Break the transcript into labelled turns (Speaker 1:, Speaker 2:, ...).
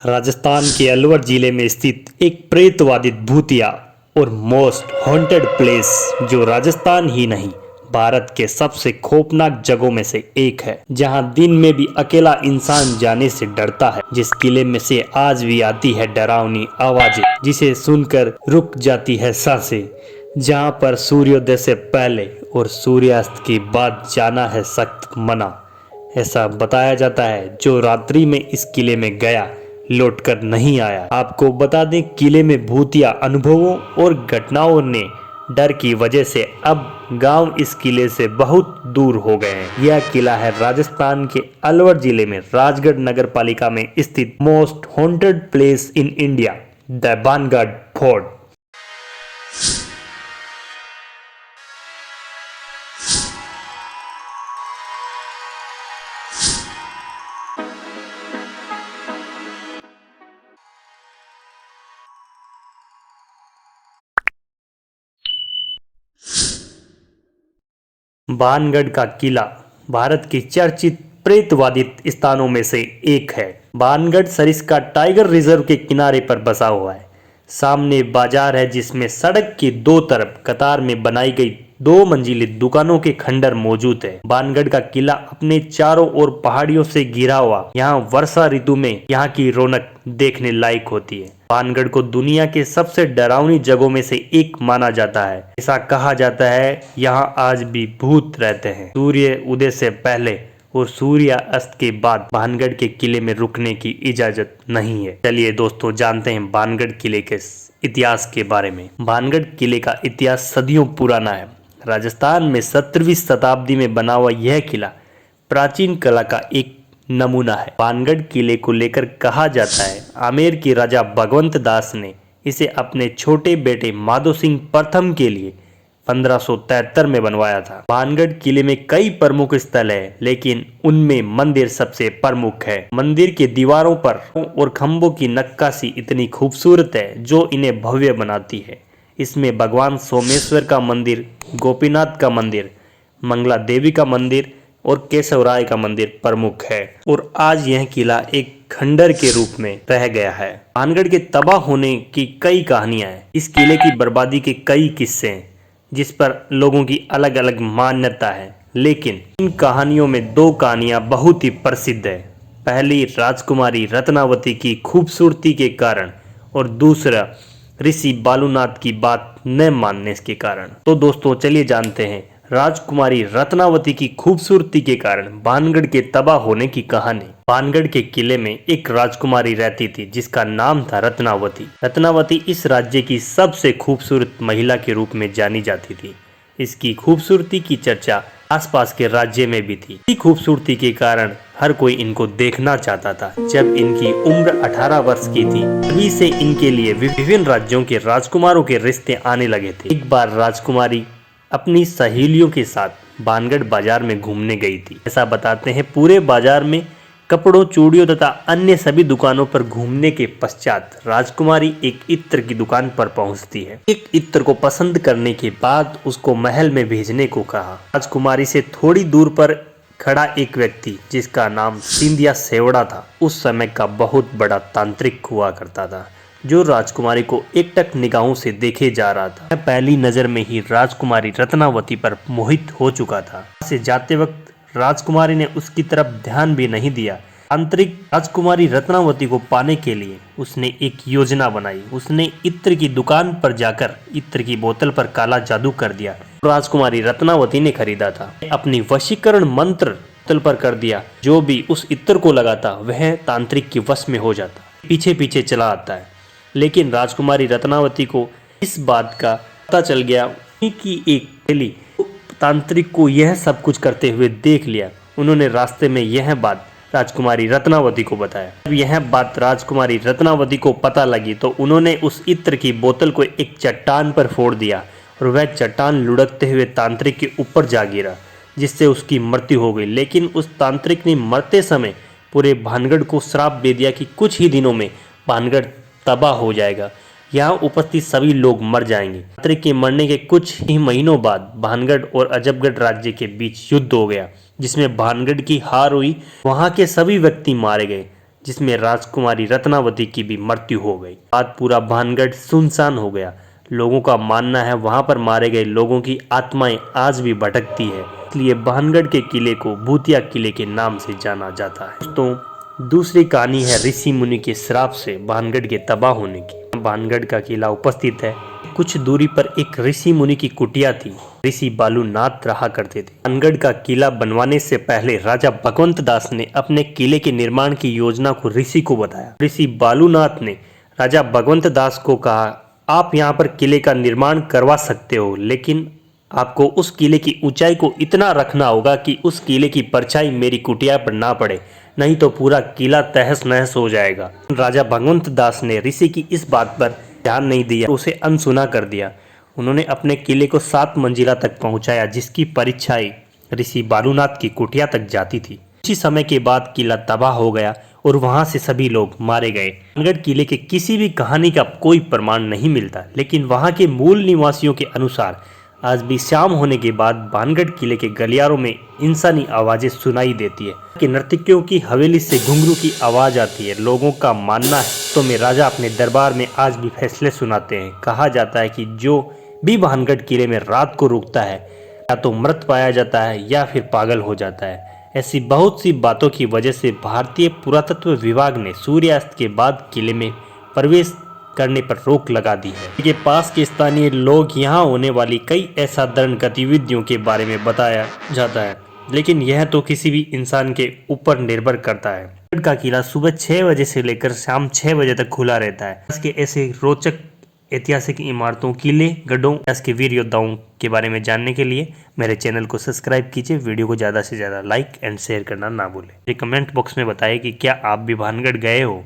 Speaker 1: राजस्थान के अलवर जिले में स्थित एक प्रेतवादित भूतिया और मोस्ट हॉन्टेड प्लेस जो राजस्थान ही नहीं भारत के सबसे खौफनाक जगहों में से एक है, जहां दिन में भी अकेला इंसान जाने से डरता है। जिस किले में से आज भी आती है डरावनी आवाजें जिसे सुनकर रुक जाती है सांसें, जहां पर सूर्योदय से पहले और सूर्यास्त के बाद जाना है सख्त मना। ऐसा बताया जाता है जो रात्रि में इस किले में गया लौटकर नहीं आया। आपको बता दें, किले में भूतिया अनुभवों और घटनाओं ने डर की वजह से अब गांव इस किले से बहुत दूर हो गए हैं। यह किला है राजस्थान के अलवर जिले में राजगढ़ नगर पालिका में स्थित most haunted place in India, the Bangarh fort. Bangarh का किला भारत के चर्चित प्रेतवादित स्थानों में से एक है। बानगढ़ सरिस्का टाइगर रिजर्व के किनारे पर बसा हुआ है। सामने बाजार है जिसमें सड़क के दो तरफ कतार में बनाई गई 2 मंजिली दुकानों के खंडर मौजूद है। बानगढ़ का किला अपने चारों ओर पहाड़ियों से घिरा हुआ, यहाँ वर्षा ऋतु में यहाँ की रौनक देखने लायक होती है। बानगढ़ को दुनिया के सबसे डरावनी जगहों में से एक माना जाता है। ऐसा कहा जाता है यहाँ आज भी भूत रहते हैं। सूर्य उदय से पहले और सूर्य अस्त के बाद बानगढ़ के किले में रुकने की इजाजत नहीं है। चलिए दोस्तों, जानते हैं बानगढ़ किले के इतिहास के बारे में। बानगढ़ किले का इतिहास सदियों पुराना है। राजस्थान में 17वीं शताब्दी में बना हुआ यह किला प्राचीन कला का एक नमूना है। बानगढ़ किले को लेकर कहा जाता है आमेर के राजा भगवंत दास ने इसे अपने छोटे बेटे माधो सिंह प्रथम के लिए 1573 में बनवाया था। बानगढ़ किले में कई प्रमुख स्थल है, लेकिन उनमें मंदिर सबसे प्रमुख है। मंदिर के दीवारों पर और खंभों की नक्काशी इतनी खूबसूरत है जो इन्हें भव्य बनाती है। इसमें भगवान सोमेश्वर का मंदिर, गोपीनाथ का मंदिर, मंगला देवी का मंदिर और केशवराय का मंदिर प्रमुख है। और आज यह किला एक खंडर के रूप में रह गया है। बानगढ़ के तबाह होने की कई कहानियां हैं। इस किले की बर्बादी के कई किस्से हैं जिस पर लोगों की अलग अलग मान्यता है, लेकिन इन कहानियों में 2 कहानियां बहुत ही प्रसिद्ध है। पहली राजकुमारी रत्नावती की खूबसूरती के कारण और दूसरा ऋषि बालूनाथ की बात न मानने के कारण। तो दोस्तों चलिए जानते हैं राजकुमारी रत्नावती की खूबसूरती के कारण बानगढ़ के तबाह होने की कहानी। बानगढ़ के किले में एक राजकुमारी रहती थी जिसका नाम था रत्नावती। रत्नावती इस राज्य की सबसे खूबसूरत महिला के रूप में जानी जाती थी। इसकी खूबसूरती की चर्चा आसपास के राज्य में भी थी। इसी खूबसूरती के कारण हर कोई इनको देखना चाहता था। जब इनकी उम्र 18 वर्ष की थी तभी से इनके लिए विभिन्न राज्यों के राजकुमारों के रिश्ते आने लगे थे। एक बार राजकुमारी अपनी सहेलियों के साथ बानगढ़ बाजार में घूमने गई थी। ऐसा बताते हैं पूरे बाजार में कपड़ों, चूड़ियों तथा अन्य सभी दुकानों पर घूमने के पश्चात राजकुमारी एक इत्र की दुकान पर पहुंचती है। एक इत्र को पसंद करने के बाद उसको महल में भेजने को कहा। राजकुमारी से थोड़ी दूर पर खड़ा एक व्यक्ति जिसका नाम सिंधिया सेवड़ा था, उस समय का बहुत बड़ा तांत्रिक हुआ करता था जो राजकुमारी को एकटक निगाहों से देखे जा रहा था। पहली नजर में ही राजकुमारी रत्नावती पर मोहित हो चुका था। से जाते वक्त राजकुमारी ने उसकी तरफ ध्यान भी नहीं दिया। तांत्रिक राजकुमारी रत्नावती को पाने के लिए उसने एक योजना बनाई। उसने इत्र की दुकान पर जाकर इत्र की बोतल पर काला जादू कर दिया। राजकुमारी रत्नावती ने खरीदा था। अपनी वशीकरण मंत्र बोतल पर कर दिया। जो भी उस इत्र को लगाता वह तांत्रिक के वश में हो जाता, पीछे पीछे चला आता है। लेकिन राजकुमारी रत्नावती को इस बात का पता चल गया कि एक सहेली तांत्रिक को यह सब कुछ करते हुए देख लिया। उन्होंने रास्ते में यह बात राजकुमारी रत्नावती को बताया। जब यह बात राजकुमारी रत्नावती को पता लगी तो उन्होंने उस इत्र की बोतल को एक चट्टान पर फोड़ दिया और वह चट्टान लुढ़कते हुए तांत्रिक के ऊपर जा गिरा, जिससे उसकी मृत्यु हो गई। लेकिन उस तांत्रिक ने मरते समय पूरे बानगढ़ को श्राप दे दिया कि कुछ ही दिनों में बानगढ़ तबाह हो जाएगा, यहाँ उपस्थित सभी लोग मर जाएंगे। तांत्रिक के मरने के कुछ ही महीनों बाद भानगढ़ और अजबगढ़ राज्य के बीच युद्ध हो गया, जिसमें भानगढ़ की हार हुई। वहां के सभी व्यक्ति मारे गए। जिसमें राजकुमारी रत्नावती की भी मृत्यु हो गई। बाद पूरा भानगढ़ सुनसान हो गया। लोगों का मानना है वहां पर मारे गए लोगों की आत्माएं आज भी भटकती है, इसलिए भानगढ़ के किले को भूतिया किले के नाम से जाना जाता है। दोस्तों, दूसरी कहानी है ऋषि मुनि के श्राप से भानगढ़ के तबाह होने की। भानगढ़ का किला उपस्थित है। कुछ दूरी पर एक ऋषि मुनि की कुटिया थी। ऋषि बालूनाथ रहा करते थे। भानगढ़ का किला बनवाने से पहले राजा भगवंत दास ने अपने किले के निर्माण की योजना को ऋषि को बताया। ऋषि बालूनाथ ने राजा भगवंत दास को कहा, आप यहाँ पर किले का निर्माण करवा सकते हो, लेकिन आपको उस किले की ऊंचाई को इतना रखना होगा कि उस किले की परछाई मेरी कुटिया पर ना पड़े, नहीं तो पूरा किला तहस नहस हो जाएगा। राजा भगवंत दास ने ऋषि की इस बात पर ध्यान नहीं दिया, उसे अनसुना कर दिया। उन्होंने अपने किले को 7 मंजिला तक पहुंचाया, जिसकी परछाई ऋषि बालूनाथ की कुटिया तक जाती थी। कुछ ही समय के बाद किला तबाह हो गया और वहां से सभी लोग मारे गए। भानगढ़ किले के किसी भी कहानी का कोई प्रमाण नहीं मिलता, लेकिन वहां के मूल निवासियों के अनुसार आज भी शाम होने के बाद भानगढ़ किले के गलियारों में इंसानी आवाजें सुनाई देती है कि नर्तकियों की हवेली से घुंघरू की आवाज आती है। लोगों का मानना है तो में राजा अपने दरबार में आज भी फैसले सुनाते हैं। कहा जाता है कि जो भी भानगढ़ किले में रात को रुकता है या तो मृत पाया जाता है या फिर पागल हो जाता है। ऐसी बहुत सी बातों की वजह से भारतीय पुरातत्व विभाग ने सूर्यास्त के बाद किले में प्रवेश करने पर रोक लगा दी है। के पास के स्थानीय लोग यहाँ होने वाली कई असाधारण गतिविधियों के बारे में बताया जाता है, लेकिन यह तो किसी भी इंसान के ऊपर निर्भर करता है। भानगढ़ का किला सुबह 6 बजे से लेकर शाम 6 बजे तक खुला रहता है। इसके ऐसे रोचक ऐतिहासिक इमारतों, किले, गढ़ों, इसके वीर योद्धाओं के बारे में जानने के लिए मेरे चैनल को सब्सक्राइब कीजिए। वीडियो को ज़्यादा से ज़्यादा लाइक एंड शेयर करना ना भूलें। कमेंट बॉक्स में बताइए कि क्या आप भी भानगढ़ गए हो।